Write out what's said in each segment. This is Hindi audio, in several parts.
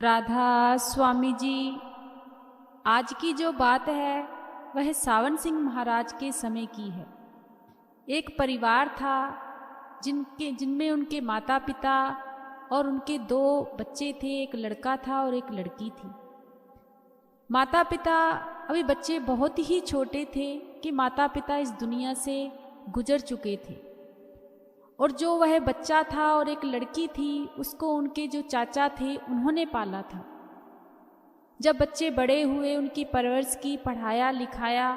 राधा स्वामी जी। आज की जो बात है वह सावन सिंह महाराज के समय की है। एक परिवार था जिनमें उनके माता पिता और उनके दो बच्चे थे। एक लड़का था और एक लड़की थी। माता पिता अभी बच्चे बहुत ही छोटे थे कि माता पिता इस दुनिया से गुजर चुके थे। और जो वह बच्चा था और एक लड़की थी उसको उनके जो चाचा थे उन्होंने पाला था। जब बच्चे बड़े हुए, उनकी परवरिश की, पढ़ाया लिखाया,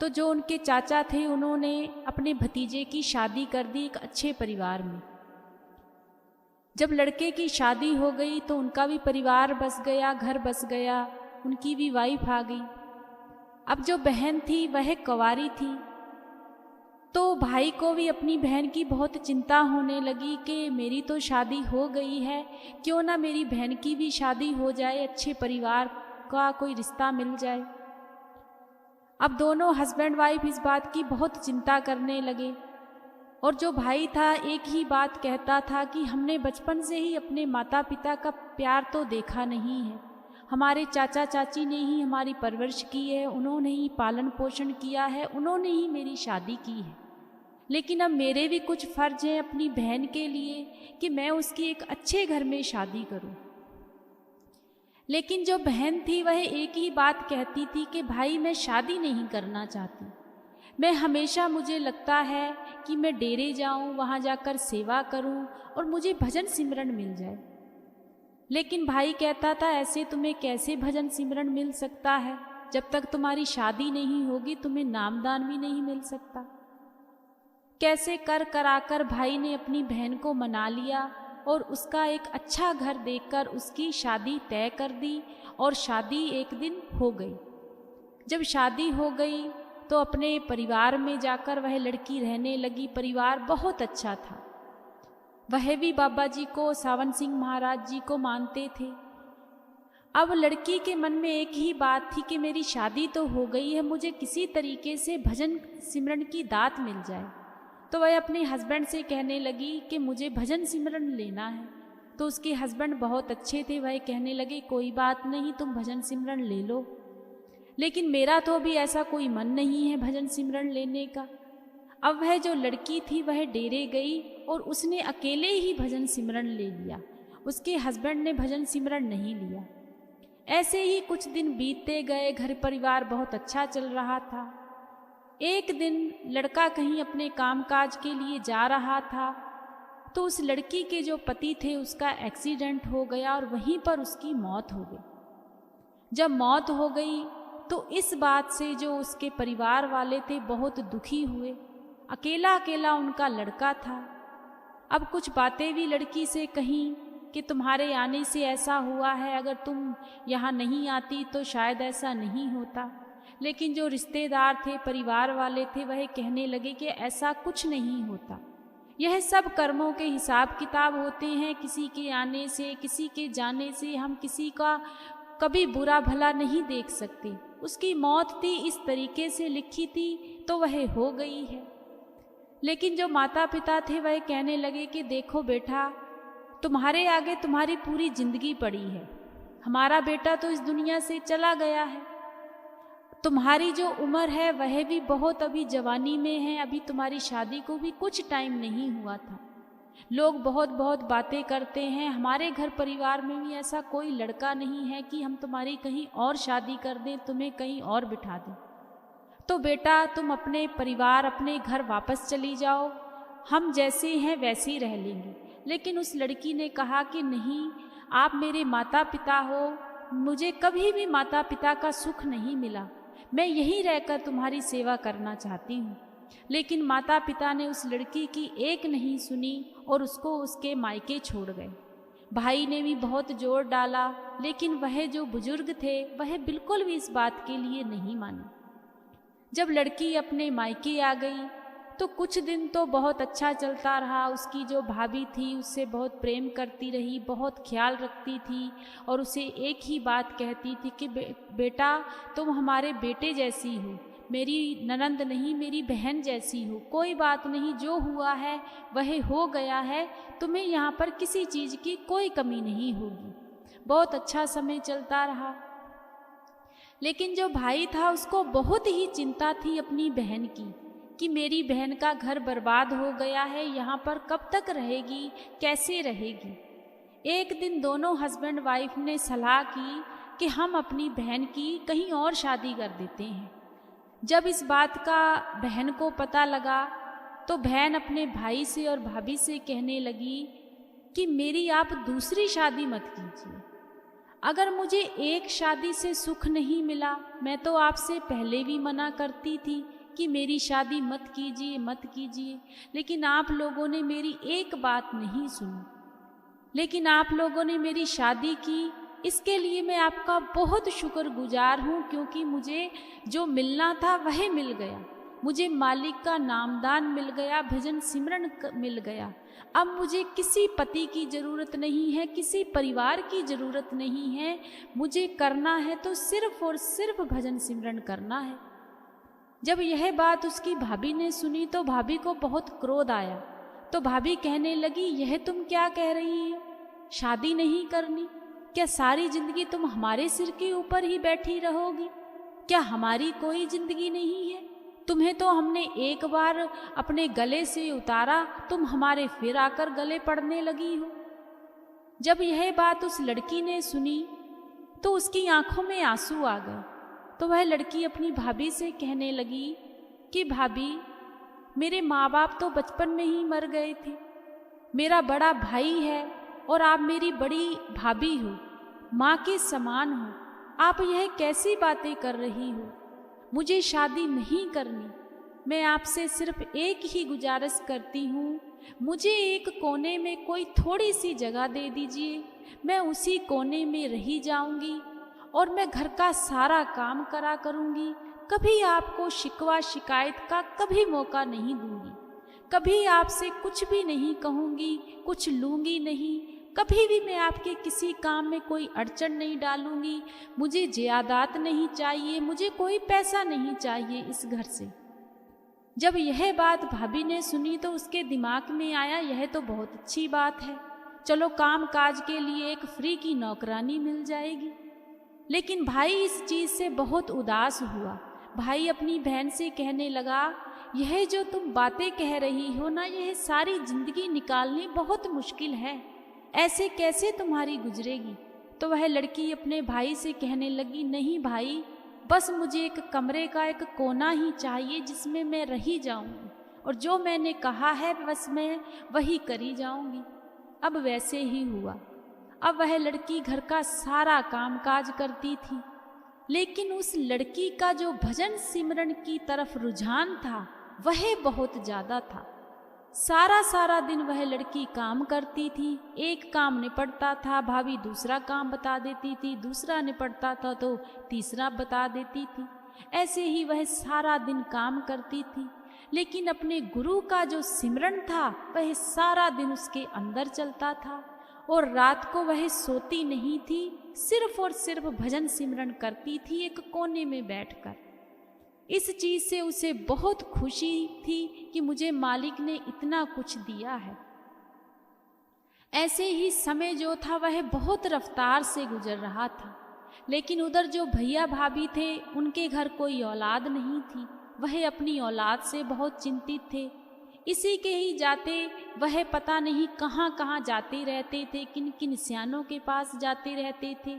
तो जो उनके चाचा थे उन्होंने अपने भतीजे की शादी कर दी एक अच्छे परिवार में। जब लड़के की शादी हो गई तो उनका भी परिवार बस गया, घर बस गया, उनकी भी वाइफ आ गई। अब जो बहन थी वह कुंवारी थी, तो भाई को भी अपनी बहन की बहुत चिंता होने लगी कि मेरी तो शादी हो गई है, क्यों ना मेरी बहन की भी शादी हो जाए, अच्छे परिवार का कोई रिश्ता मिल जाए। अब दोनों हस्बैंड वाइफ इस बात की बहुत चिंता करने लगे। और जो भाई था एक ही बात कहता था कि हमने बचपन से ही अपने माता पिता का प्यार तो देखा नहीं है। हमारे चाचा चाची ने ही हमारी परवरिश की है, उन्होंने ही पालन पोषण किया है, उन्होंने ही मेरी शादी की है। लेकिन अब मेरे भी कुछ फर्ज हैं अपनी बहन के लिए कि मैं उसकी एक अच्छे घर में शादी करूं। लेकिन जो बहन थी वह एक ही बात कहती थी कि भाई मैं शादी नहीं करना चाहती। मैं हमेशा, मुझे लगता है कि मैं डेरे जाऊं, वहां जाकर सेवा करूं और मुझे भजन सिमरन मिल जाए। लेकिन भाई कहता था ऐसे तुम्हें कैसे भजन सिमरन मिल सकता है, जब तक तुम्हारी शादी नहीं होगी तुम्हें नामदान भी नहीं मिल सकता। कैसे कर कराकर भाई ने अपनी बहन को मना लिया और उसका एक अच्छा घर देखकर उसकी शादी तय कर दी। और शादी एक दिन हो गई। जब शादी हो गई तो अपने परिवार में जाकर वह लड़की रहने लगी। परिवार बहुत अच्छा था। वह भी बाबा जी को, सावन सिंह महाराज जी को मानते थे। अब लड़की के मन में एक ही बात थी कि मेरी शादी तो हो गई है, मुझे किसी तरीके से भजन सिमरन की दात मिल जाए। तो वह अपने हस्बैंड से कहने लगी कि मुझे भजन सिमरन लेना है। तो उसके हस्बैंड बहुत अच्छे थे, वह कहने लगे कोई बात नहीं, तुम भजन सिमरन ले लो, लेकिन मेरा तो भी ऐसा कोई मन नहीं है भजन सिमरन लेने का। अब वह जो लड़की थी वह डेरे गई और उसने अकेले ही भजन सिमरन ले लिया। उसके हस्बैंड ने भजन सिमरन नहीं लिया। ऐसे ही कुछ दिन बीतते गए, घर परिवार बहुत अच्छा चल रहा था। एक दिन लड़का कहीं अपने कामकाज के लिए जा रहा था तो उस लड़की के जो पति थे उसका एक्सीडेंट हो गया और वहीं पर उसकी मौत हो गई। जब मौत हो गई तो इस बात से जो उसके परिवार वाले थे बहुत दुखी हुए। अकेला अकेला उनका लड़का था। अब कुछ बातें भी लड़की से कहीं कि तुम्हारे आने से ऐसा हुआ है, अगर तुम यहाँ नहीं आती तो शायद ऐसा नहीं होता। लेकिन जो रिश्तेदार थे, परिवार वाले थे, वह कहने लगे कि ऐसा कुछ नहीं होता, यह सब कर्मों के हिसाब किताब होते हैं। किसी के आने से, किसी के जाने से हम किसी का कभी बुरा भला नहीं देख सकते। उसकी मौत थी, इस तरीके से लिखी थी तो वह हो गई है। लेकिन जो माता पिता थे वह कहने लगे कि देखो बेटा, तुम्हारे आगे तुम्हारी पूरी जिंदगी पड़ी है। हमारा बेटा तो इस दुनिया से चला गया है, तुम्हारी जो उम्र है वह भी बहुत अभी जवानी में है, अभी तुम्हारी शादी को भी कुछ टाइम नहीं हुआ था। लोग बहुत बहुत बातें करते हैं, हमारे घर परिवार में भी ऐसा कोई लड़का नहीं है कि हम तुम्हारी कहीं और शादी कर दें, तुम्हें कहीं और बिठा दें। तो बेटा तुम अपने परिवार, अपने घर वापस चली जाओ, हम जैसे हैं वैसे ही रह लेंगे। लेकिन उस लड़की ने कहा कि नहीं, आप मेरे माता पिता हो, मुझे कभी भी माता पिता का सुख नहीं मिला, मैं यहीं रहकर तुम्हारी सेवा करना चाहती हूँ। लेकिन माता पिता ने उस लड़की की एक नहीं सुनी और उसको उसके मायके छोड़ गए। भाई ने भी बहुत जोर डाला, लेकिन वह जो बुजुर्ग थे वह बिल्कुल भी इस बात के लिए नहीं माने। जब लड़की अपने मायके आ गई तो कुछ दिन तो बहुत अच्छा चलता रहा। उसकी जो भाभी थी उससे बहुत प्रेम करती रही, बहुत ख्याल रखती थी और उसे एक ही बात कहती थी कि बेटा तुम हमारे बेटे जैसी हो, मेरी ननंद नहीं, मेरी बहन जैसी हो। कोई बात नहीं, जो हुआ है वह हो गया है, तुम्हें यहाँ पर किसी चीज़ की कोई कमी नहीं होगी। बहुत अच्छा समय चलता रहा। लेकिन जो भाई था उसको बहुत ही चिंता थी अपनी बहन की, कि मेरी बहन का घर बर्बाद हो गया है, यहाँ पर कब तक रहेगी, कैसे रहेगी। एक दिन दोनों हस्बैंड वाइफ ने सलाह की कि हम अपनी बहन की कहीं और शादी कर देते हैं। जब इस बात का बहन को पता लगा तो बहन अपने भाई से और भाभी से कहने लगी कि मेरी आप दूसरी शादी मत कीजिए। अगर मुझे एक शादी से सुख नहीं मिला, मैं तो आपसे पहले भी मना करती थी कि मेरी शादी मत कीजिए मत कीजिए, लेकिन आप लोगों ने मेरी एक बात नहीं सुनी। लेकिन आप लोगों ने मेरी शादी की, इसके लिए मैं आपका बहुत शुक्रगुजार हूँ, क्योंकि मुझे जो मिलना था वह मिल गया। मुझे मालिक का नामदान मिल गया, भजन सिमरन मिल गया। अब मुझे किसी पति की ज़रूरत नहीं है, किसी परिवार की ज़रूरत नहीं है। मुझे करना है तो सिर्फ और सिर्फ भजन सिमरन करना है। जब यह बात उसकी भाभी ने सुनी तो भाभी को बहुत क्रोध आया। तो भाभी कहने लगी, यह तुम क्या कह रही हो, शादी नहीं करनी? क्या सारी जिंदगी तुम हमारे सिर के ऊपर ही बैठी रहोगी? क्या हमारी कोई जिंदगी नहीं है? तुम्हें तो हमने एक बार अपने गले से उतारा, तुम हमारे फिर आकर गले पड़ने लगी हो। जब यह बात उस लड़की ने सुनी तो उसकी आंखों में आंसू आ गए। तो वह लड़की अपनी भाभी से कहने लगी कि भाभी, मेरे माँ बाप तो बचपन में ही मर गए थे। मेरा बड़ा भाई है और आप मेरी बड़ी भाभी हो, माँ के समान हो। आप यह कैसी बातें कर रही हो? मुझे शादी नहीं करनी। मैं आपसे सिर्फ एक ही गुजारिश करती हूँ, मुझे एक कोने में कोई थोड़ी सी जगह दे दीजिए। मैं उसी कोने में रही जाऊंगी और मैं घर का सारा काम करा करूंगी। कभी आपको शिकवा शिकायत का कभी मौका नहीं दूंगी। कभी आपसे कुछ भी नहीं कहूँगी, कुछ लूँगी नहीं। कभी भी मैं आपके किसी काम में कोई अड़चन नहीं डालूंगी। मुझे ज़्यादात नहीं चाहिए, मुझे कोई पैसा नहीं चाहिए इस घर से। जब यह बात भाभी ने सुनी तो उसके दिमाग में आया, यह तो बहुत अच्छी बात है, चलो काम काज के लिए एक फ्री की नौकरानी मिल जाएगी। लेकिन भाई इस चीज़ से बहुत उदास हुआ। भाई अपनी बहन से कहने लगा, यह जो तुम बातें कह रही हो ना, यह सारी जिंदगी निकालनी बहुत मुश्किल है। ऐसे कैसे तुम्हारी गुजरेगी? तो वह लड़की अपने भाई से कहने लगी, नहीं भाई, बस मुझे एक कमरे का एक कोना ही चाहिए जिसमें मैं रही जाऊंगी, और जो मैंने कहा है बस मैं वही करी जाऊंगी। अब वैसे ही हुआ। अब वह लड़की घर का सारा कामकाज करती थी, लेकिन उस लड़की का जो भजन सिमरन की तरफ रुझान था वह बहुत ज़्यादा था। सारा दिन वह लड़की काम करती थी। एक काम निपटता था, भाभी दूसरा काम बता देती थी, दूसरा निपटता था तो तीसरा बता देती थी। ऐसे ही वह सारा दिन काम करती थी, लेकिन अपने गुरु का जो सिमरन था वह सारा दिन उसके अंदर चलता था, और रात को वह सोती नहीं थी, सिर्फ और सिर्फ भजन सिमरन करती थी एक कोने में बैठकर। इस चीज़ से उसे बहुत खुशी थी कि मुझे मालिक ने इतना कुछ दिया है। ऐसे ही समय जो था वह बहुत रफ्तार से गुजर रहा था, लेकिन उधर जो भैया भाभी थे उनके घर कोई औलाद नहीं थी। वह अपनी औलाद से बहुत चिंतित थे। इसी के ही जाते वह पता नहीं कहाँ कहाँ जाते रहते थे, किन किन सियानों के पास जाते रहते थे,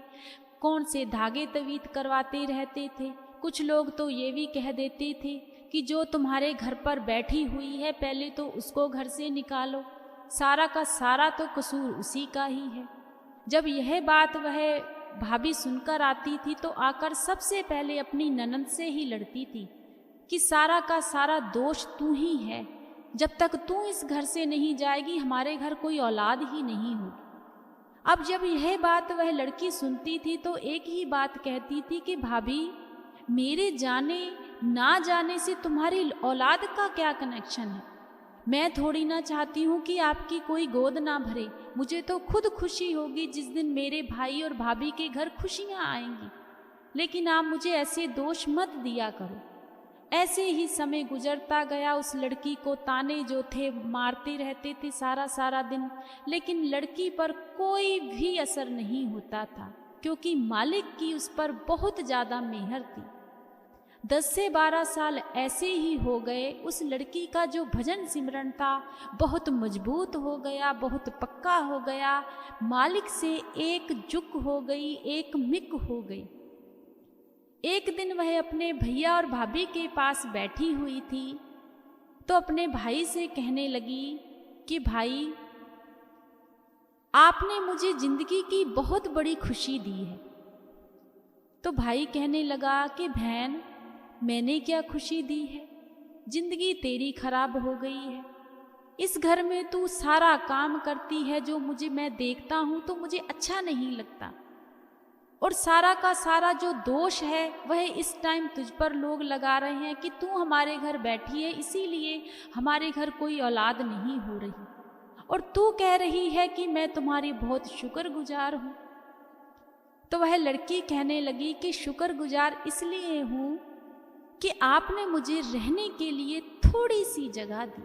कौन से धागे तवीत करवाते रहते थे। कुछ लोग तो ये भी कह देते थे कि जो तुम्हारे घर पर बैठी हुई है पहले तो उसको घर से निकालो, सारा का सारा तो कसूर उसी का ही है। जब यह बात वह भाभी सुनकर आती थी तो आकर सबसे पहले अपनी ननद से ही लड़ती थी कि सारा का सारा दोष तू ही है, जब तक तू इस घर से नहीं जाएगी हमारे घर कोई औलाद ही नहीं होगी। अब जब यह बात वह लड़की सुनती थी तो एक ही बात कहती थी कि भाभी, मेरे जाने ना जाने से तुम्हारी औलाद का क्या कनेक्शन है? मैं थोड़ी ना चाहती हूँ कि आपकी कोई गोद ना भरे। मुझे तो खुद खुशी होगी जिस दिन मेरे भाई और भाभी के घर खुशियाँ आएंगी, लेकिन आप मुझे ऐसे दोष मत दिया करो। ऐसे ही समय गुजरता गया। उस लड़की को ताने जो थे मारते रहते थे सारा सारा दिन, लेकिन लड़की पर कोई भी असर नहीं होता था, क्योंकि मालिक की उस पर बहुत ज़्यादा मेहर थी। 10 से 12 साल ऐसे ही हो गए। उस लड़की का जो भजन सिमरन था बहुत मजबूत हो गया, बहुत पक्का हो गया। मालिक से एक जुक हो गई, एक मिक हो गई। एक दिन वह अपने भैया और भाभी के पास बैठी हुई थी तो अपने भाई से कहने लगी कि भाई, आपने मुझे जिंदगी की बहुत बड़ी खुशी दी है। तो भाई कहने लगा कि बहन, मैंने क्या खुशी दी है, जिंदगी तेरी खराब हो गई है। इस घर में तू सारा काम करती है, जो मैं देखता हूँ तो मुझे अच्छा नहीं लगता, और सारा का सारा जो दोष है वह इस टाइम तुझ पर लोग लगा रहे हैं कि तू हमारे घर बैठी है, इसीलिए हमारे घर कोई औलाद नहीं हो रही, और तू कह रही है कि मैं तुम्हारी बहुत शुक्रगुजार हूँ। तो वह लड़की कहने लगी कि शुक्रगुजार इसलिए हूँ कि आपने मुझे रहने के लिए थोड़ी सी जगह दी।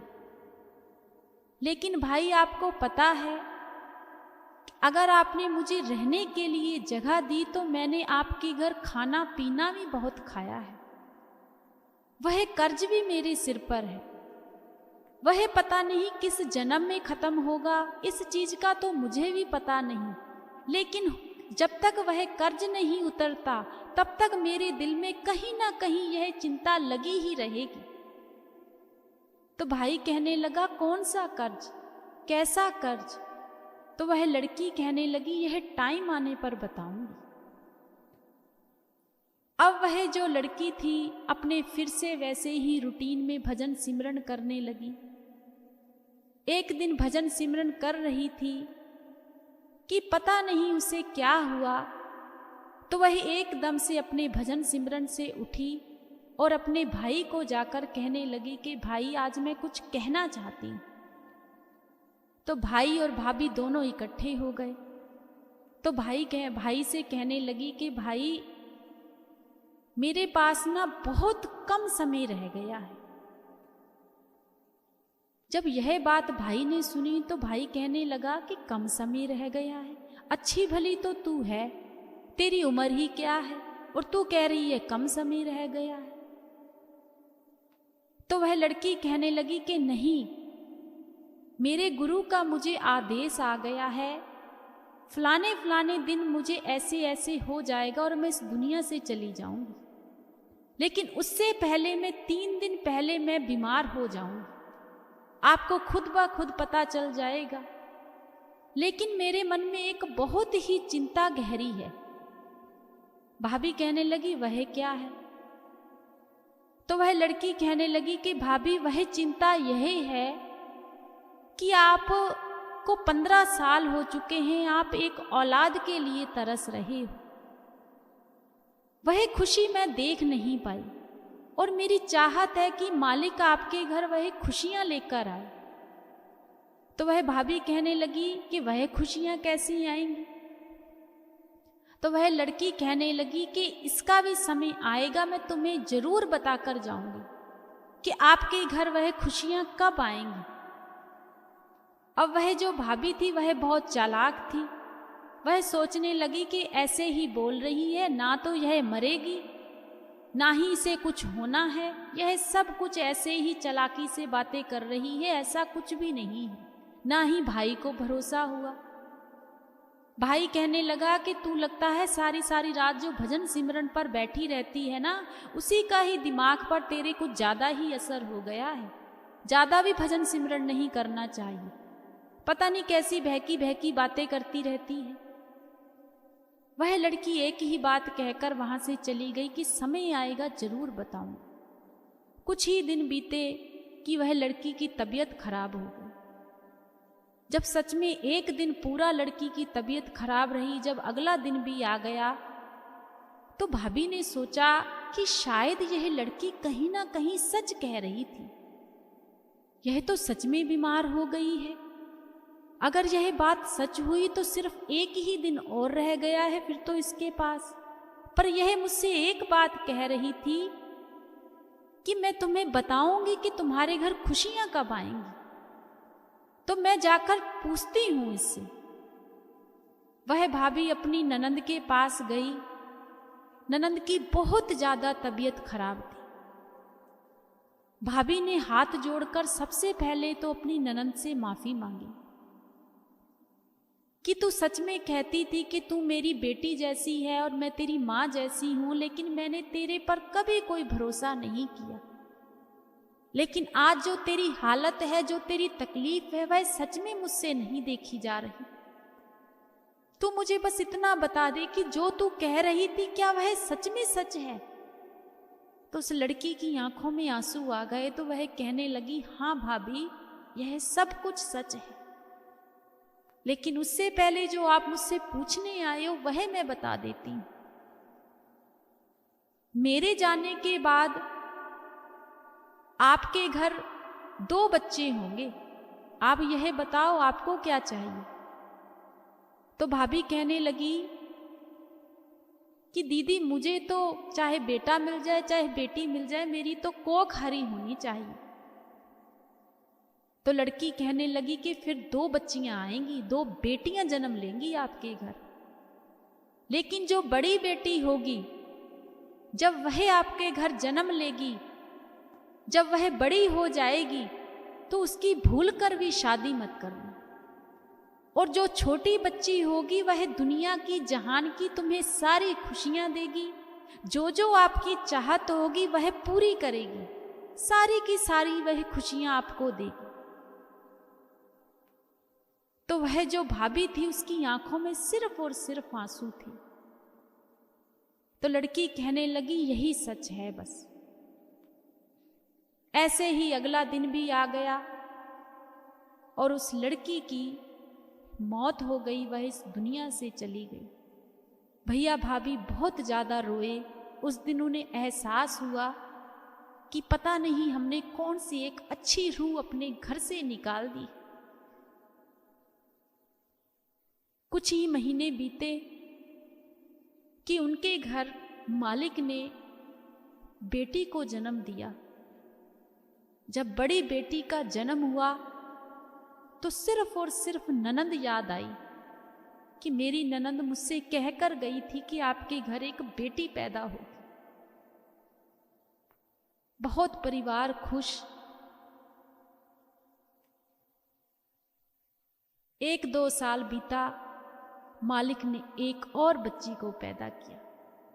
लेकिन भाई, आपको पता है, अगर आपने मुझे रहने के लिए जगह दी तो मैंने आपके घर खाना पीना भी बहुत खाया है। वह कर्ज भी मेरे सिर पर है, वह पता नहीं किस जन्म में खत्म होगा, इस चीज का तो मुझे भी पता नहीं, लेकिन जब तक वह कर्ज नहीं उतरता तब तक मेरे दिल में कहीं ना कहीं यह चिंता लगी ही रहेगी। तो भाई कहने लगा, कौन सा कर्ज, कैसा कर्ज? तो वह लड़की कहने लगी, यह टाइम आने पर बताऊंगी। अब वह जो लड़की थी अपने फिर से वैसे ही रूटीन में भजन सिमरन करने लगी। एक दिन भजन सिमरन कर रही थी कि पता नहीं उसे क्या हुआ, तो वह एकदम से अपने भजन सिमरन से उठी और अपने भाई को जाकर कहने लगी कि भाई, आज मैं कुछ कहना चाहती हूँ। तो भाई और भाभी दोनों इकट्ठे हो गए। तो भाई से कहने लगी कि भाई, मेरे पास ना बहुत कम समय रह गया है। जब यह बात भाई ने सुनी तो भाई कहने लगा कि कम समय रह गया है, अच्छी भली तो तू है, तेरी उम्र ही क्या है, और तू कह रही है कम समय रह गया है। तो वह लड़की कहने लगी कि नहीं, मेरे गुरु का मुझे आदेश आ गया है, फलाने फलाने दिन मुझे ऐसे ऐसे हो जाएगा और मैं इस दुनिया से चली जाऊंगी, लेकिन उससे पहले मैं 3 दिन पहले मैं बीमार हो जाऊंगी, आपको खुद ब खुद पता चल जाएगा। लेकिन मेरे मन में एक बहुत ही चिंता गहरी है। भाभी कहने लगी, वह क्या है? तो वह लड़की कहने लगी कि भाभी, वह चिंता यही है कि आप को 15 साल हो चुके हैं, आप एक औलाद के लिए तरस रहे हो। वह खुशी मैं देख नहीं पाई, और मेरी चाहत है कि मालिक आपके घर वह खुशियां लेकर आए। तो वह भाभी कहने लगी कि वह खुशियां कैसी आएंगी? तो वह लड़की कहने लगी कि इसका भी समय आएगा, मैं तुम्हें जरूर बताकर जाऊंगी कि आपके घर वह खुशियां कब आएंगी। अब वह जो भाभी थी वह बहुत चालाक थी। वह सोचने लगी कि ऐसे ही बोल रही है, ना तो यह मरेगी, ना ही इसे कुछ होना है, यह सब कुछ ऐसे ही चालाकी से बातें कर रही है, ऐसा कुछ भी नहीं है। ना ही भाई को भरोसा हुआ। भाई कहने लगा कि तू लगता है सारी सारी रात जो भजन सिमरन पर बैठी रहती है ना, उसी का ही दिमाग पर तेरे कुछ ज़्यादा ही असर हो गया है, ज़्यादा भी भजन सिमरन नहीं करना चाहिए, पता नहीं कैसी बहकी बहकी बातें करती रहती है। वह लड़की एक ही बात कहकर वहां से चली गई कि समय आएगा जरूर बताऊं। कुछ ही दिन बीते कि वह लड़की की तबीयत खराब हो गई। जब सच में एक दिन पूरा लड़की की तबीयत खराब रही, जब अगला दिन भी आ गया, तो भाभी ने सोचा कि शायद यह लड़की कहीं ना कहीं सच कह रही थी, यह तो सच में बीमार हो गई है। अगर यह बात सच हुई तो सिर्फ एक ही दिन और रह गया है फिर तो इसके पास, पर यह मुझसे एक बात कह रही थी कि मैं तुम्हें बताऊंगी कि तुम्हारे घर खुशियां कब आएंगी। तो मैं जाकर पूछती हूं इससे। वह भाभी अपनी ननंद के पास गई। ननंद की बहुत ज्यादा तबीयत खराब थी। भाभी ने हाथ जोड़कर सबसे पहले तो अपनी ननंद से माफी मांगी कि तू सच में कहती थी कि तू मेरी बेटी जैसी है और मैं तेरी माँ जैसी हूं, लेकिन मैंने तेरे पर कभी कोई भरोसा नहीं किया। लेकिन आज जो तेरी हालत है, जो तेरी तकलीफ है, वह सच में मुझसे नहीं देखी जा रही। तू मुझे बस इतना बता दे कि जो तू कह रही थी क्या वह सच में सच है। तो उस लड़की की आंखों में आंसू आ गए। तो वह कहने लगी, हाँ भाभी, यह सब कुछ सच है, लेकिन उससे पहले जो आप मुझसे पूछने आए हो वह मैं बता देती हूं। मेरे जाने के बाद आपके घर 2 बच्चे होंगे। आप यह बताओ आपको क्या चाहिए। तो भाभी कहने लगी कि दीदी मुझे तो चाहे बेटा मिल जाए चाहे बेटी मिल जाए, मेरी तो कोख हरी होनी चाहिए। तो लड़की कहने लगी कि फिर 2 बच्चियां आएंगी, 2 बेटियां जन्म लेंगी आपके घर। लेकिन जो बड़ी बेटी होगी, जब वह आपके घर जन्म लेगी, जब वह बड़ी हो जाएगी, तो उसकी भूल कर भी शादी मत करना। और जो छोटी बच्ची होगी वह दुनिया की जहान की तुम्हें सारी खुशियां देगी। जो जो आपकी चाहत होगी वह पूरी करेगी, सारी की सारी वह खुशियां आपको देगी। तो वह जो भाभी थी उसकी आंखों में सिर्फ और सिर्फ आंसू थे। तो लड़की कहने लगी, यही सच है बस। ऐसे ही अगला दिन भी आ गया और उस लड़की की मौत हो गई, वह इस दुनिया से चली गई। भैया भाभी बहुत ज्यादा रोए। उस दिन उन्हें एहसास हुआ कि पता नहीं हमने कौन सी एक अच्छी रूह अपने घर से निकाल दी। कुछ ही महीने बीते कि उनके घर मालिक ने बेटी को जन्म दिया। जब बड़ी बेटी का जन्म हुआ तो सिर्फ और सिर्फ ननंद याद आई कि मेरी ननंद मुझसे कहकर गई थी कि आपके घर एक बेटी पैदा होगी। बहुत परिवार खुश। 1-2 साल बीता, मालिक ने एक और बच्ची को पैदा किया।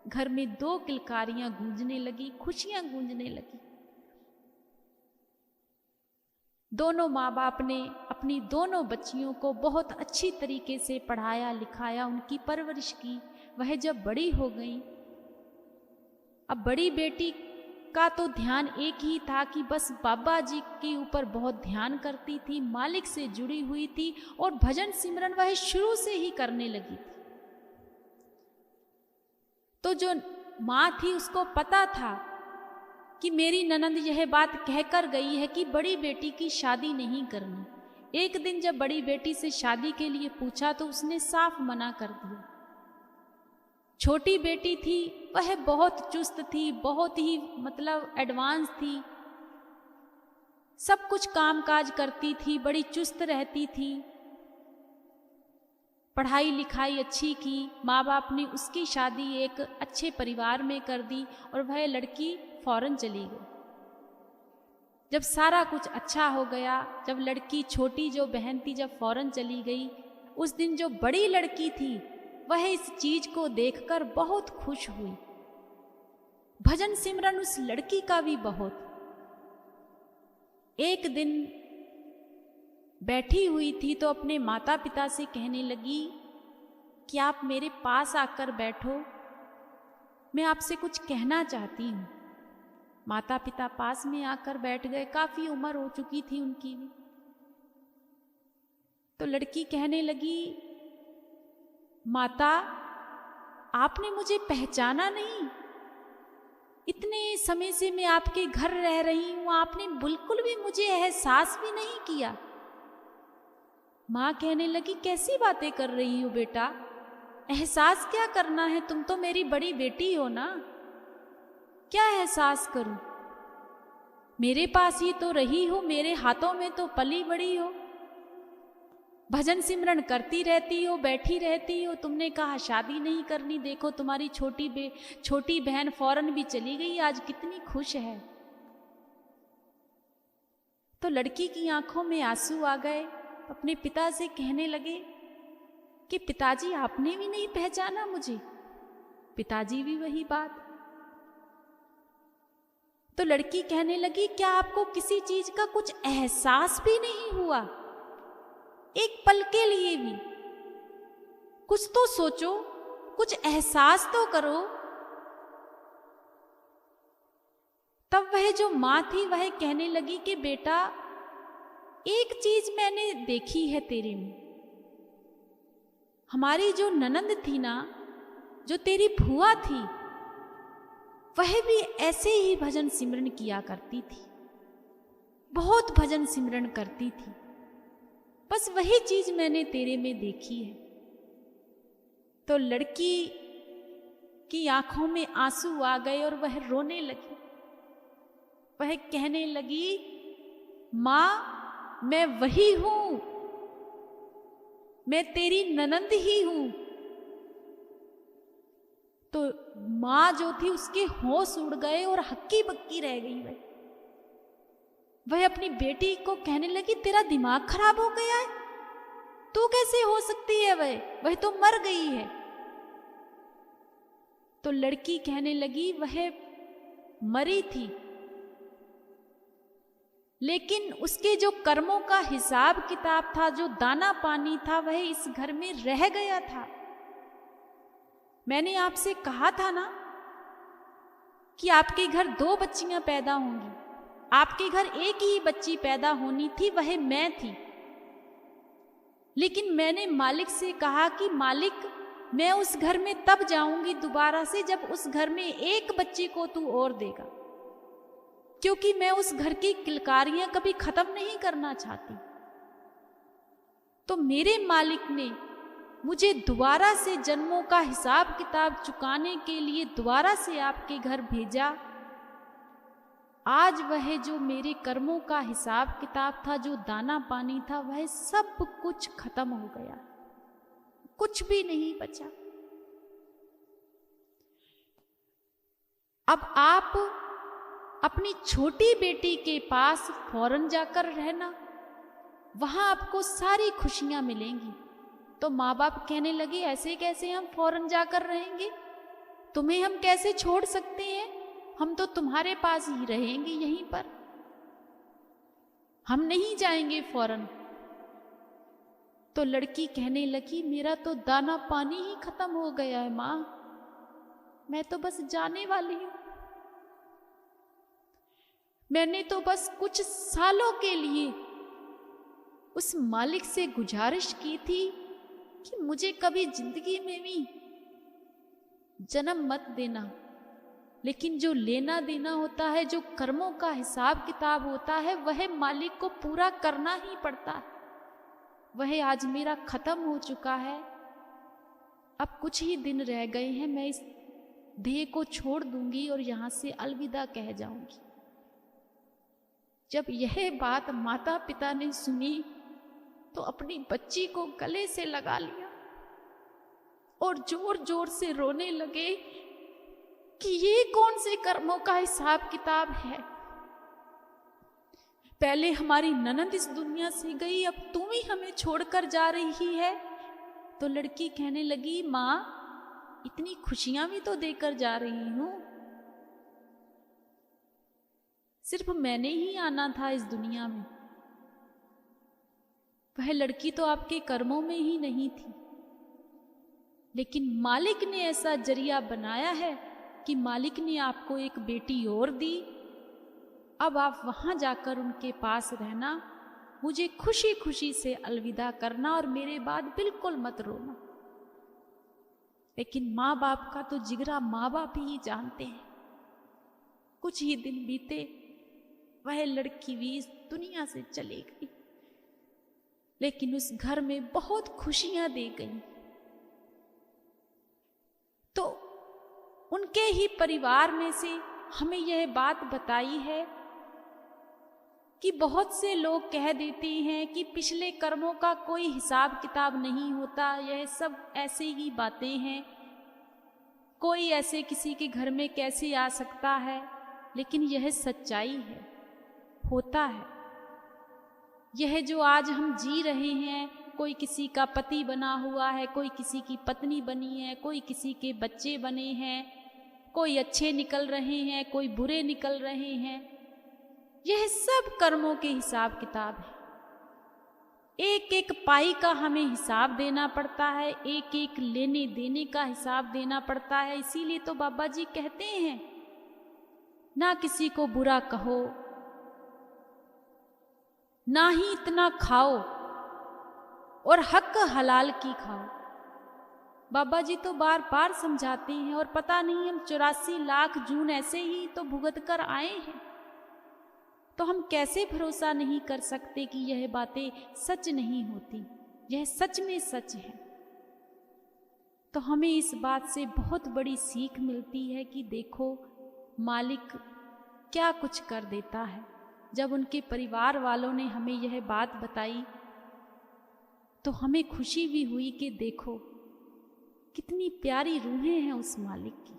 घर में 2 किलकारियां गूंजने लगी, खुशियां गूंजने लगी। दोनों माँ बाप ने अपनी दोनों बच्चियों को बहुत अच्छी तरीके से पढ़ाया लिखाया, उनकी परवरिश की। वह जब बड़ी हो गई, अब बड़ी बेटी का तो ध्यान एक ही था कि बस बाबा जी के ऊपर बहुत ध्यान करती थी, मालिक से जुड़ी हुई थी और भजन सिमरन वह शुरू से ही करने लगी थी। तो जो माँ थी उसको पता था कि मेरी ननंद यह बात कहकर गई है कि बड़ी बेटी की शादी नहीं करनी। एक दिन जब बड़ी बेटी से शादी के लिए पूछा तो उसने साफ मना कर दिया। छोटी बेटी थी, वह बहुत चुस्त थी, बहुत ही एडवांस थी, सब कुछ कामकाज करती थी, बड़ी चुस्त रहती थी, पढ़ाई लिखाई अच्छी की। माँ बाप ने उसकी शादी एक अच्छे परिवार में कर दी और वह लड़की फौरन चली गई। जब सारा कुछ अच्छा हो गया, जब लड़की छोटी जो बहन थी जब फौरन चली गई, उस दिन जो बड़ी लड़की थी वह इस चीज को देखकर बहुत खुश हुई। भजन सिमरन उस लड़की का भी बहुत। एक दिन बैठी हुई थी तो अपने माता पिता से कहने लगी कि आप मेरे पास आकर बैठो, मैं आपसे कुछ कहना चाहती हूँ। माता पिता पास में आकर बैठ गए। काफी उम्र हो चुकी थी उनकी भी। तो लड़की कहने लगी, माता आपने मुझे पहचाना नहीं? इतने समय से मैं आपके घर रह रही हूं, आपने बिल्कुल भी मुझे एहसास भी नहीं किया। माँ कहने लगी, कैसी बातें कर रही हो बेटा, एहसास क्या करना है, तुम तो मेरी बड़ी बेटी हो ना, क्या एहसास करूं? मेरे पास ही तो रही हो, मेरे हाथों में तो पली बड़ी हो, भजन सिमरन करती रहती हो, बैठी रहती हो। तुमने कहा शादी नहीं करनी, देखो तुम्हारी छोटी बहन फौरन भी चली गई, आज कितनी खुश है। तो लड़की की आंखों में आंसू आ गए, अपने पिता से कहने लगे कि पिताजी आपने भी नहीं पहचाना मुझे। पिताजी भी वही बात। तो लड़की कहने लगी, क्या आपको किसी चीज का कुछ एहसास भी नहीं हुआ? एक पल के लिए भी कुछ तो सोचो, कुछ एहसास तो करो। तब वह जो माँ थी वह कहने लगी कि बेटा, एक चीज मैंने देखी है तेरे में। हमारी जो ननंद थी ना, जो तेरी फुआ थी, वह भी ऐसे ही भजन सिमरन किया करती थी, बहुत भजन सिमरन करती थी। बस वही चीज मैंने तेरे में देखी है। तो लड़की की आंखों में आंसू आ गए और वह रोने लगी। वह कहने लगी, माँ मैं वही हूं, मैं तेरी ननंद ही हूं। तो माँ जो थी उसके होश उड़ गए और हक्की बक्की रह गई। वह अपनी बेटी को कहने लगी, तेरा दिमाग खराब हो गया है, तू कैसे हो सकती है? वह तो मर गई है। तो लड़की कहने लगी, वह मरी थी, लेकिन उसके जो कर्मों का हिसाब किताब था, जो दाना पानी था, वह इस घर में रह गया था। मैंने आपसे कहा था ना कि आपके घर 2 बच्चियां पैदा होंगी, आपके घर एक ही बच्ची पैदा होनी थी, वह मैं थी। लेकिन मैंने मालिक से कहा कि मालिक, मैं उस घर में तब जाऊंगी दोबारा से जब उस घर में एक बच्ची को तू और देगा, क्योंकि मैं उस घर की किलकारियां कभी खत्म नहीं करना चाहती। तो मेरे मालिक ने मुझे दोबारा से जन्मों का हिसाब किताब चुकाने के लिए दोबारा से आपके घर भेजा। आज वह जो मेरे कर्मों का हिसाब किताब था, जो दाना पानी था, वह सब कुछ खत्म हो गया, कुछ भी नहीं बचा। अब आप अपनी छोटी बेटी के पास फौरन जाकर रहना, वहां आपको सारी खुशियां मिलेंगी। तो माँ बाप कहने लगे, ऐसे कैसे हम फौरन जाकर रहेंगे? तुम्हें हम कैसे छोड़ सकते हैं? हम तो तुम्हारे पास ही रहेंगे यहीं पर, हम नहीं जाएंगे फौरन। तो लड़की कहने लगी, मेरा तो दाना पानी ही खत्म हो गया है माँ, मैं तो बस जाने वाली हूं। मैंने तो बस कुछ सालों के लिए उस मालिक से गुजारिश की थी कि मुझे कभी जिंदगी में भी जन्म मत देना, लेकिन जो लेना देना होता है, जो कर्मों का हिसाब किताब होता है, वह मालिक को पूरा करना ही पड़ता है। वह आज मेरा खत्म हो चुका है, अब कुछ ही दिन रह गए हैं, मैं इस देह को छोड़ दूंगी और यहां से अलविदा कह जाऊंगी। जब यह बात माता पिता ने सुनी तो अपनी बच्ची को गले से लगा लिया और जोर जोर से रोने लगे कि ये कौन से कर्मों का हिसाब किताब है। पहले हमारी ननद इस दुनिया से गई, अब तुम ही हमें छोड़कर जा रही है। तो लड़की कहने लगी, माँ इतनी खुशियां भी तो देकर जा रही हूं, सिर्फ मैंने ही आना था इस दुनिया में। वह लड़की तो आपके कर्मों में ही नहीं थी, लेकिन मालिक ने ऐसा जरिया बनाया है कि मालिक ने आपको एक बेटी और दी। अब आप वहां जाकर उनके पास रहना, मुझे खुशी खुशी से अलविदा करना और मेरे बाद बिल्कुल मत रोना। लेकिन माँ बाप का तो जिगरा माँ बाप ही जानते हैं। कुछ ही दिन बीते, वह लड़की भी इस दुनिया से चली गई, लेकिन उस घर में बहुत खुशियां दे गई। तो उनके ही परिवार में से हमें यह बात बताई है कि बहुत से लोग कह देते हैं कि पिछले कर्मों का कोई हिसाब किताब नहीं होता, यह सब ऐसे ही बातें हैं, कोई ऐसे किसी के घर में कैसे आ सकता है। लेकिन यह सच्चाई है, होता है। यह जो आज हम जी रहे हैं, कोई किसी का पति बना हुआ है, कोई किसी की पत्नी बनी है, कोई किसी के बच्चे बने हैं, कोई अच्छे निकल रहे हैं, कोई बुरे निकल रहे हैं, यह सब कर्मों के हिसाब किताब है। एक एक पाई का हमें हिसाब देना पड़ता है, एक एक लेने देने का हिसाब देना पड़ता है। इसीलिए तो बाबा जी कहते हैं, ना किसी को बुरा कहो, ना ही इतना खाओ, और हक हलाल की खाओ। बाबा जी तो बार बार समझाते हैं, और पता नहीं हम 84 लाख जून ऐसे ही तो भुगत कर आए हैं, तो हम कैसे भरोसा नहीं कर सकते कि यह बातें सच नहीं होती। यह सच में सच है। तो हमें इस बात से बहुत बड़ी सीख मिलती है कि देखो मालिक क्या कुछ कर देता है। जब उनके परिवार वालों ने हमें यह बात बताई तो हमें खुशी भी हुई कि देखो कितनी प्यारी रूहें हैं उस मालिक की,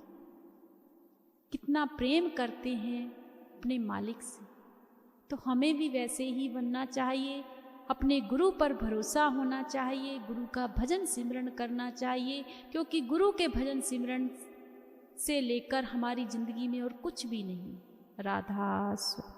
कितना प्रेम करते हैं अपने मालिक से। तो हमें भी वैसे ही बनना चाहिए, अपने गुरु पर भरोसा होना चाहिए, गुरु का भजन सिमरन करना चाहिए, क्योंकि गुरु के भजन सिमरन से लेकर हमारी जिंदगी में और कुछ भी नहीं। राधा स्वामी।